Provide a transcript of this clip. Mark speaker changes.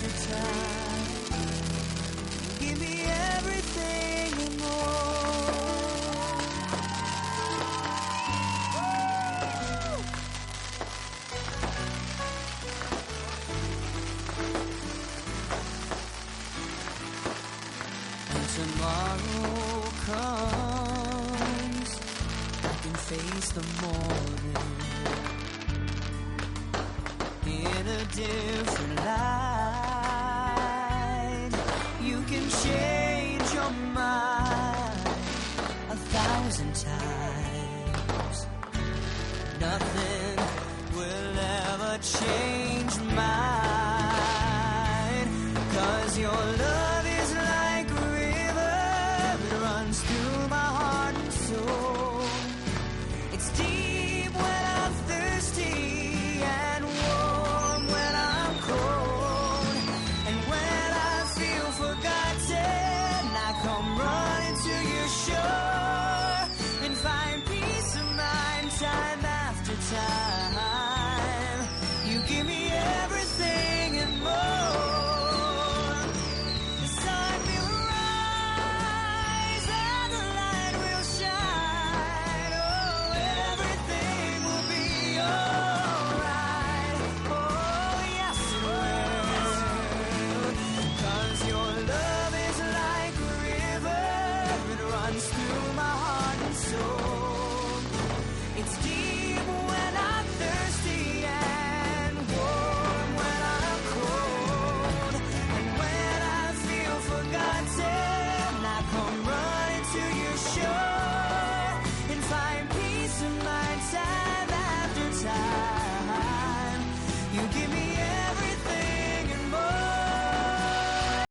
Speaker 1: the time. Give me everything and more. When tomorrow comes, I can face the morning in a different light. You can change your mind 1,000 times. Nothing will ever change.